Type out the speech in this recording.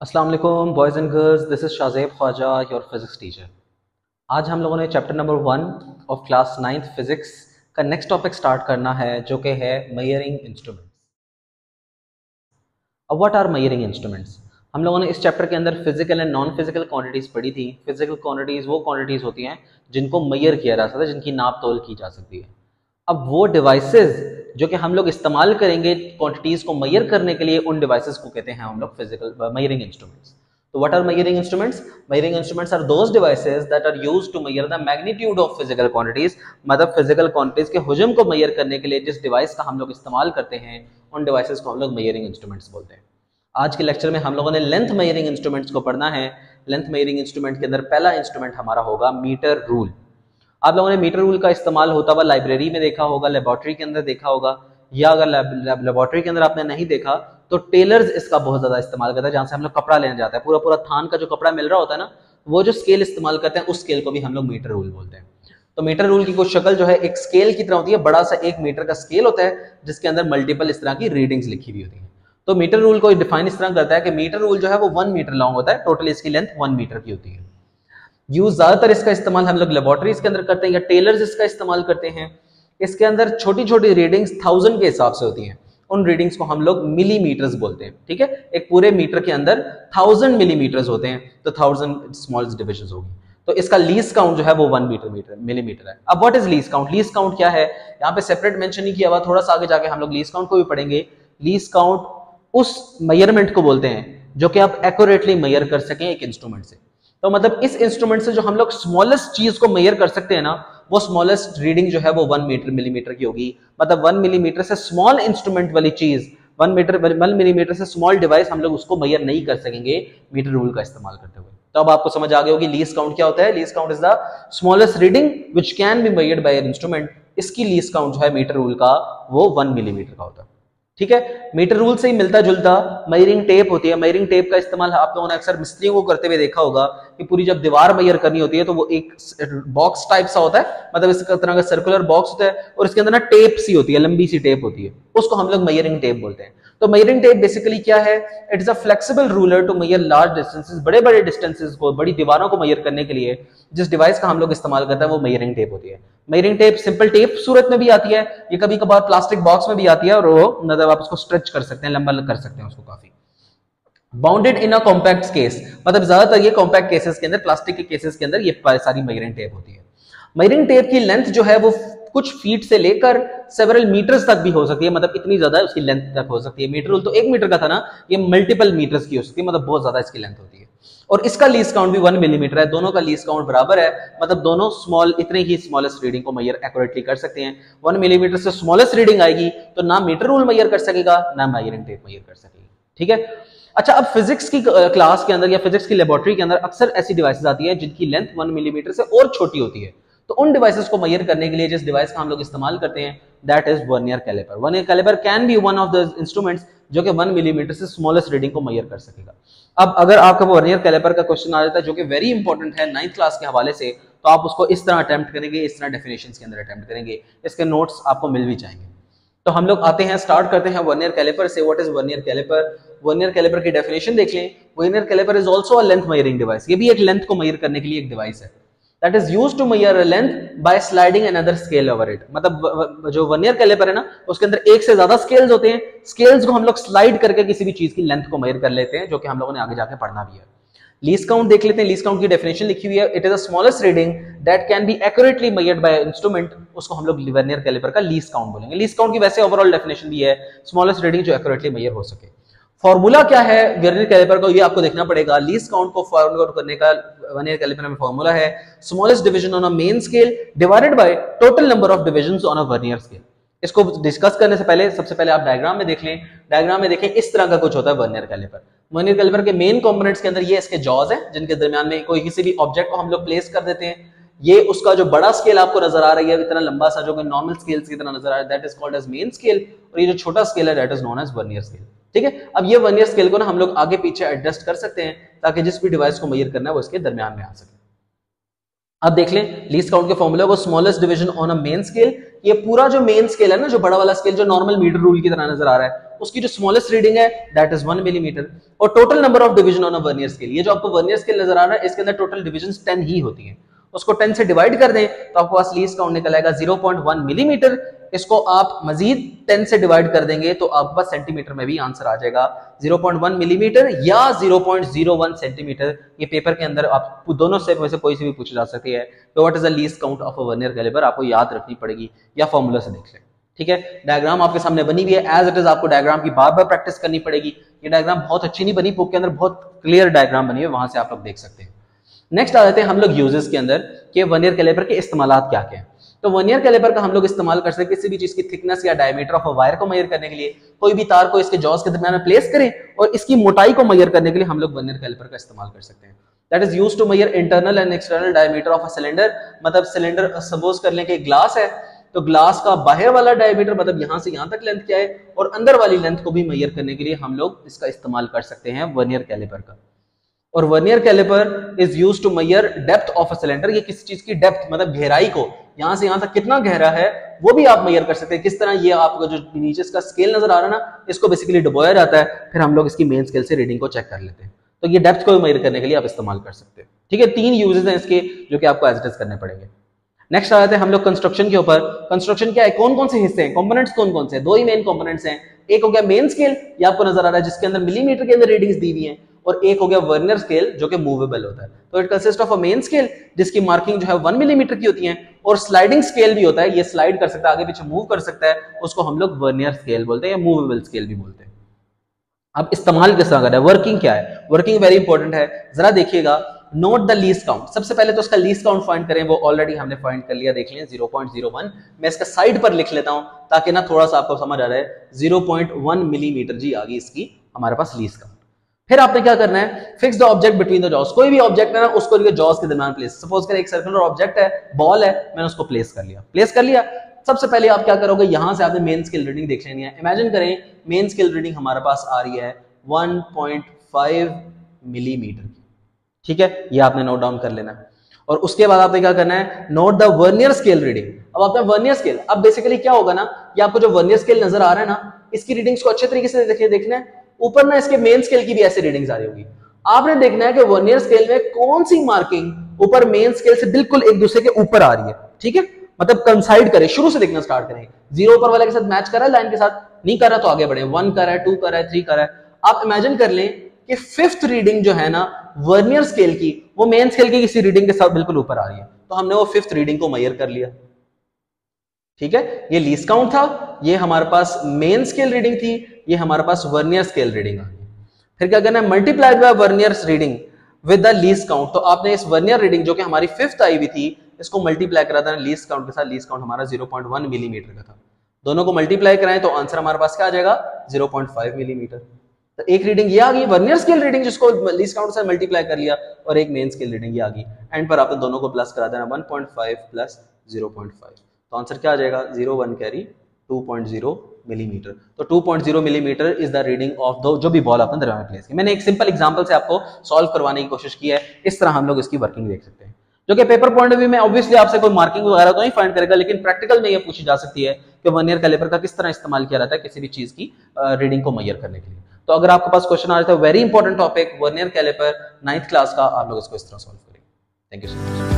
अस्सलाम वालेकुम boys and girls, this is Shazeb Khwaja, your physics teacher. आज हम लोगों ने chapter number 1 of class 9th physics का नेक्स्ट टॉपिक स्टार्ट करना है, जो कि है मेजरिंग इंस्ट्रूमेंट्स। अब व्हाट आर मेजरिंग इंस्ट्रूमेंट्स? हम लोगों ने इस चैप्टर के अंदर physical and non physical quantities पढ़ी थी। फिजिकल क्वांटिटीज़ वो क्वांटिटीज़ होती हैं जिनको मेजर किया जा सकता है, जिनकी नाप तोल की जा सकती है। अब वो डिवाइसेस जो कि हम लोग इस्तेमाल करेंगे क्वांटिटीज को मेजर करने के लिए, उन डिवाइसेस को कहते हैं हम लोग फिजिकल मेजरिंग इंस्ट्रूमेंट्स। तो what are measuring instruments? Measuring instruments are those devices that are used to measure the magnitude of physical quantities. मतलब फिजिकल क्वांटिटीज के हुजम को मेजर करने के लिए जिस डिवाइस का हम लोग इस्तेमाल करते हैं, उन डिवाइसेस को हम लोग मेजरिंग इंस्ट्रूमेंट्स बोलते हैं। आज के लेक्चर में हम लोगों ने लेंथ मेजरिंग इंस्ट्रूमेंट्स को पढ़ना है। लेंथ मेजरिंग इंस्ट्रूमेंट के अंदर पहला इंस्ट्रूमेंट हमारा होगा मीटर रूल। आप लोगों ने मीटर रूल का इस्तेमाल होता हुआ लाइब्रेरी में देखा होगा, लेबोरेटरी के अंदर देखा होगा, या अगर लेबोरेटरी के अंदर आपने नहीं देखा तो टेलर्स इसका बहुत ज्यादा इस्तेमाल करता है, जहां से हम लोग कपड़ा लेने जाते हैं। पूरा पूरा थान का जो कपड़ा मिल रहा होता है ना, वो जो स्केल इस्तेमाल करते हैं, उस स्केल को भी हम लोग मीटर रूल बोलते हैं। तो मीटर रूल की कुछ शक्ल जो है एक स्केल की तरह होती है। बड़ा सा 1 मीटर का स्केल होता है जिसके अंदर मल्टीपल इस तरह की रीडिंग्स लिखी हुई होती है। तो मीटर रूल को डिफाइन इस तरह करता है कि मीटर रूल जो है वो 1 मीटर लॉन्ग होता है, टोटल इसकी लेंथ 1 मीटर की होती है। यूज ज्यादातर इसका इस्तेमाल हम लोग लेबोरेटरीज के अंदर करते हैं या टेलर्स इसका इस्तेमाल करते हैं। इसके अंदर छोटी छोटी रीडिंग्स 1000 के हिसाब से होती हैं। उन रीडिंग्स को हम लोग मिलीमीटर्स बोलते हैं। ठीक है, एक पूरे मीटर के अंदर 1000 मिलीमीटर्स होते हैं, तो 1000 स्मॉल डिविजन होगी। तो इसका लीस्ट काउंट जो है वो 1 मिलीमीटर है। अब what is least count? Least count क्या है, यहाँ पे सेपरेट मेंशन नहीं किया हुआ, थोड़ा सा आगे जाके हम लोग लीस्ट काउंट को भी पढ़ेंगे। लीस्ट काउंट उस मेजरमेंट को बोलते हैं जो कि आप एक्यूरेटली मेजर कर सकें एक इंस्ट्रूमेंट से। तो मतलब इस इंस्ट्रूमेंट से जो हम लोग स्मॉलेस्ट चीज को मेजर कर सकते हैं ना, वो स्मॉलेस्ट रीडिंग जो है वो 1 मिलीमीटर की होगी। मतलब 1 मिलीमीटर से स्मॉल इंस्ट्रूमेंट वाली चीज, 1 मिलीमीटर से स्मॉल डिवाइस हम लोग उसको मेजर नहीं कर सकेंगे मीटर रूल का इस्तेमाल करते हुए। तो अब आपको समझ आ गई होगी लीस्ट काउंट क्या होता है। Least count is the smallest reading which can be measured by an instrument. इसकी लीस्ट काउंट जो है मीटर रूल का वो 1 मिलीमीटर का होता है। ठीक है, मीटर रूल से ही मिलता जुलता मेजरिंग टेप होती है। मेजरिंग टेप का इस्तेमाल आप लोगों ने अक्सर मिस्त्रियों को करते हुए देखा होगा कि पूरी जब दीवार मेजर करनी होती है तो वो एक बॉक्स टाइप सा होता है, मतलब इस तरह का सर्कुलर बॉक्स होता है और इसके अंदर ना टेप सी होती है, लंबी सी टेप होती है, उसको हम लोग मेजरिंग टेप बोलते हैं। तो मेजरिंग टेप बेसिकली क्या है? It is a flexible ruler to measure large distances. बड़े बड़े डिस्टेंसेस को, बड़ी दीवारों को मेजर करने के लिए जिस डिवाइस का हम लोग इस्तेमाल करते हैं वो मेजरिंग टेप होती है। मेजरिंग टेप सिंपल टेप सूरत में भी आती है, ये कभी कभार प्लास्टिक बॉक्स में भी आती है, और वो मतलब आप उसको स्ट्रेच कर सकते हैं, लंबा कर सकते हैं उसको काफी। बाउंडेड इन अ कॉम्पैक्ट केस, मतलब ज्यादातर ये कॉम्पैक्ट केसेस के अंदर, प्लास्टिक के केसेस के अंदर ये सारी मेजरिंग टेप होती है। मेजरिंग टेप की लेंथ जो है वो कुछ फीट से लेकर सेवरल मीटर्स तक भी हो सकती है, मतलब इतनी ज्यादा उसकी लेंथ तक हो सकती है। मीटर रूल तो 1 मीटर का था ना, ये मल्टीपल मीटर्स की हो सकती है, मतलब बहुत ज्यादा इसकी लेंथ होती है। और इसका लीस्ट काउंट भी 1 मिलीमीटर है। दोनों का लीस्ट काउंट बराबर है, मतलब दोनों स्मॉल, इतने ही स्मॉलेस्ट रीडिंग को मेजर एक्यूरेटली कर सकते हैं। 1 मिलीमीटर से स्मॉलेस्ट रीडिंग आएगी तो ना मीटर रूल मेजर कर सकेगा ना मेजरिंग टेप मेजर कर सकेगी। ठीक है, अच्छा, अब फिजिक्स की क्लास के अंदर या फिजिक्स की लेबोरेटरी के अंदर अक्सर ऐसी डिवाइसेस आती है जिनकी लेंथ 1 मिलीमीटर से और छोटी होती है। तो उन डिवाइसेस को मेजर करने के लिए जिस डिवाइस का हम लोग इस्तेमाल करते हैं, that is vernier caliper. Vernier caliper can be one of the instruments जो कि 1 मिलीमीटर से स्मॉलेस्ट रीडिंग को मेजर कर सकेगा। अब अगर आपका वर्नियर कैलिपर का क्वेश्चन आ जाता है जो कि वेरी इंपॉर्टेंट है 9th क्लास के हवाले से, तो आप उसको इस तरह अटेम्प्ट करेंगे, इस तरह डेफिनेशंस के अंदर अटेम्प्ट करेंगे। इसके नोट्स आपको मिल भी जाएंगे। तो हम लोग आते हैं, स्टार्ट करते हैं वर्नियर कैलिपर से। What is vernier caliper? Vernier caliper की डेफिनेशन देख लें। Vernier caliper is also a length measuring device. ये भी एक लेंथ को मेजर करने के लिए एक डिवाइस है। That is used to measure a length by sliding another scale over it. मतलब जो वर्नियर कैलिपर है ना, उसके अंदर एक से ज्यादा स्केल्स होते हैं। स्केल्स को हम लोग स्लाइड करके किसी भी चीज की लेंथ को मेजर कर लेते हैं, जो कि हम लोगों ने आगे जाके पढ़ना भी है। लीस्ट काउंट देख लेते हैं। लीस्ट काउंट की डेफिनेशन लिखी हुई है, it is the smallest reading that can be accurately measured by instrument. उसको हम लोग वर्नियर कैलिपर का लीस्ट काउंट बोलेंगे। लीस्ट काउंट की वैसे ओवरऑल डेफिनेशन भी है, स्मॉलेस्ट रीडिंग जो एक्यूरेटली मेजर हो सके। फॉर्मूला क्या है वर्नियर कैलिपर का, ये आपको देखना पड़ेगा। लीस्ट काउंट को फाइंड आउट करने का वर्नियर कैलिपर में फॉर्मूला है smallest division on a main scale divided by total number of divisions on a vernier scale. इसको डिस्कस करने से पहले सबसे पहले आप डायग्राम में देख लें। डायग्राम में देखें, इस तरह का कुछ होता है वर्नियर कैलिपर। वर्नियर कैलिपर के मेन कंपोनेंट्स के अंदर ये इसके जॉज हैं, जिनके दरमियान में कोई किसी भी ऑब्जेक्ट को हम लोग प्लेस कर देते हैं। ये उसका जो बड़ा स्केल आपको नजर आ रही है, इतना लंबा सा, जो कि नॉर्मल स्केल्स की तरह नजर आ रहा है, that is called as main scale. और ये जो छोटा स्केल है, that is known as vernier scale. ठीक है, अब ये वर्नियर स्केल को ना हम लोग आगे पीछे एडजस्ट कर सकते हैं ताकि जिस भी डिवाइस को मेजर करना है वो इसके दरमियान में आ सके। अब देख लें लीस्ट काउंट के फॉर्मूला को, smallest division on a main scale, ये पूरा जो मेन स्केल है ना, जो बड़ा वाला स्केल जो नॉर्मल मीटर रूल की तरह नजर आ रहा है, उसकी जो स्मॉलेस्ट रीडिंग है दैट इज 1 मिलीमीटर, और total number of division on a vernier scale, ये जो आपको वर्नियर स्केल नजर आ रहा है इसके अंदर टोटल डिविजन्स 10 ही होती हैं, उसको 10 से डिवाइड कर दें तो आपको पास लीस्ट काउंट निकल आएगा 0.1 मिलीमीटर। इसको आप मजीद 10 से डिवाइड कर देंगे तो आपके पास सेंटीमीटर में भी आंसर आ जाएगा 0.1 मिलीमीटर या 0.01 सेंटीमीटर। ये पेपर के अंदर आप दोनों से में से कोई से भी पूछी जा सकती है तो what is the least count of a vernier caliper, आपको याद रखनी पड़ेगी या फॉर्मूला से देख लें। ठीक है, डायग्राम आपके सामने बनी हुई है एज इट इज, आपको डायग्राम की बार बार प्रैक्टिस करनी पड़ेगी। ये डायग्राम बहुत अच्छी नहीं बनी, बुक के अंदर बहुत क्लियर डायग्राम बनी है, वहां से आप लोग देख सकते हैं। नेक्स्ट आ जाते हैं हम लोग यूजेस के अंदर कि वर्नियर कैलिपर के इस्तेमालात क्या क्या हैं। तो वर्नियर कैलिपर का हम लोग इस्तेमाल कर सकते हैं किसी भी चीज की थिकनेस या डायमीटर ऑफ अ वायर को मेजर करने के लिए, कोई भी तार को इसके जॉस के दरमियान में प्लेस करें और इसकी मोटाई को मेजर करने के लिए हम लोग वर्नियर कैलिपर का इस्तेमाल कर सकते हैं। That is used to measure internal and external diameter of a cylinder, मतलब सिलेंडर सपोज कर लें कि ग्लास है तो ग्लास का बाहर वाला डायमीटर मतलब यहां से यहां तक लेंथ क्या है, और अंदर वाली लेंथ को भी मेजर करने के लिए हम लोग इसका इस्तेमाल कर सकते हैं वर्नियर कैलिपर का। और vernier caliper is used to measure depth of a cylinder, ये किसी चीज की डेप्थ मतलब गहराई को, यहां से यहां तक कितना गहरा है वो भी आप मेजर कर सकते हैं। किस तरह, ये आपका जो नीचे इसका स्केल नजर आ रहा है ना, इसको बेसिकली डुबोया जाता है, फिर हम लोग इसकी मेन स्केल से रीडिंग को चेक कर लेते हैं, तो ये डेप्थ को मेजर करने के लिए आप इस्तेमाल कर सकते हैं। ठीक है, 3 यूजेस हैं इसके जो कि आपको एज इट इज करने पड़ेंगे। नेक्स्ट आ जाते हैं हम लोग कंस्ट्रक्शन के ऊपर। कंस्ट्रक्शन क्या है, कौन कौन से हिस्से हैं, कंपोनेंट्स कौन कौन से हैं, 2 ही मेन कंपोनेंट्स हैं। एक हो गया मेन स्केल, ये आपको नजर आ रहा है जिसके अंदर मिलीमीटर के अंदर रीडिंग्स दी हुई हैं, और एक हो गया वर्नियर स्केल जो कि मूवेबल होता है। तो it consist of a main scale जिसकी मार्किंग जो है 1 मिलीमीटर की होती है, और स्लाइडिंग स्केल भी होता है, ये स्लाइड कर सकता है, आगे पीछे मूव कर सकता है, उसको हम लोग वर्नियर स्केल बोलते हैं या मूवेबल स्केल भी बोलते हैं। अब इस्तेमाल किस तरह करना है, वर्किंग क्या है, वर्किंग वेरी इंपॉर्टेंट है, जरा देखिएगा। नोट द लीस्ट काउंट, सबसे पहले तो उसका लीस्ट काउंट फाइंड करें, वो ऑलरेडी हमने फाइंड कर लिया, देख लें 0.01। मैं इसका साइड पर लिख लेता हूं ताकि ना थोड़ा सा आपको समझ आ रहा है। 0.1 मिलीमीटर जी आ गई इसकी हमारे पास लीस्ट काउंट। फिर आपने क्या करना है, fix the object between the jaws, कोई भी ऑब्जेक्ट है ना उसको जॉस के दरमियान प्लेस, सपोज कर एक सर्कुलर ऑब्जेक्ट है, बॉल है, मैंने उसको प्लेस कर लिया। सबसे पहले आप क्या करोगे, यहां से आपने मेन स्केल रीडिंग देख लेनी है। इमेजिन करें मेन स्केल रीडिंग हमारे पास आ रही है 1.5 मिलीमीटर की, ठीक है, ये आपने नोट डाउन कर लेना है। और उसके बाद आपने क्या करना है, note the vernier scale reading. अब आपका वर्नियर स्केल, अब बेसिकली क्या होगा ना, ये आपको जो वर्नियर स्केल नजर आ रहा है ना, इसकी रीडिंग्स को अच्छे तरीके से देखना है। ऊपर ना इसके मेन स्केल की भी ऐसे रीडिंग्स आ रही होगी, आपने देखना है कि वर्नियर स्केल में कौन सी मार्किंग ऊपर मेन स्केल से बिल्कुल एक दूसरे के ऊपर आ रही है। ठीक है, मतलब कंसाइड करें, शुरू से देखना स्टार्ट करें। 0 ऊपर वाले के साथ मैच कर रहा है लाइन के साथ, नहीं कर रहा तो आगे बढ़े, 1 कर रहा है, 2 कर रहा है, 3 कर रहा है। आप इमेजिन कर लें कि 5th रीडिंग जो है ना वर्नियर स्केल की, वो मेन स्केल की किसी रीडिंग के साथ बिल्कुल ऊपर आ रही है, तो हमने वो 5th रीडिंग को मेजर कर लिया। ठीक है, ये लीस्ट काउंट था, ये हमारे पास मेन स्केल रीडिंग थी, ये हमारे पास वर्नियर स्केल रीडिंग आ गई। फिर क्या करना है, multiplied by vernier reading with the least count. तो आपने इस वर्नियर रीडिंग जो कि हमारी 5th आई हुई थी, इसको मल्टीप्लाई करा था लीस्ट काउंट के साथ। लीस्ट काउंट हमारा 0.1 मिलीमीटर का था, दोनों को मल्टीप्लाई कराएं तो आंसर हमारे पास क्या आ जाएगा, 0.5 मिलीमीटर। तो एक रीडिंग ये आ गई वर्नियर स्केल रीडिंग जिसको लीस्ट काउंट से मल्टीप्लाई कर लिया, और एक मेन स्केल रीडिंग ये आ गई। एंड पर आपने दोनों को प्लस करा देना, 1.5 प्लस 0.5, तो आंसर क्या आ जाएगा, 0.1 कैरी 2.0 मिलीमीटर। तो 2.0 millimetre is the reading of the जो भी बॉल आपने दरमियान में प्लेस की। मैंने एक सिंपल एग्जांपल से आपको सॉल्व करवाने की कोशिश की है, इस तरह हम लोग इसकी वर्किंग देख सकते हैं, जो कि पेपर पॉइंट ऑफ व्यू में ऑब्वियसली आपसे कोई मार्किंग वगैरह तो नहीं फाइंड करेगा, लेकिन प्रैक्टिकल में ये पूछी जा सकती है कि वर्नियर कैलिपर का किस तरह इस्तेमाल किया जाता है किसी भी चीज की रीडिंग को मेजर करने के लिए। तो अगर आपके पास क्वेश्चन आ रहा है, very important topic vernier caliper 9th class का, आप लोग इसको इस तरह सॉल्व करेंगे। Thank you so much.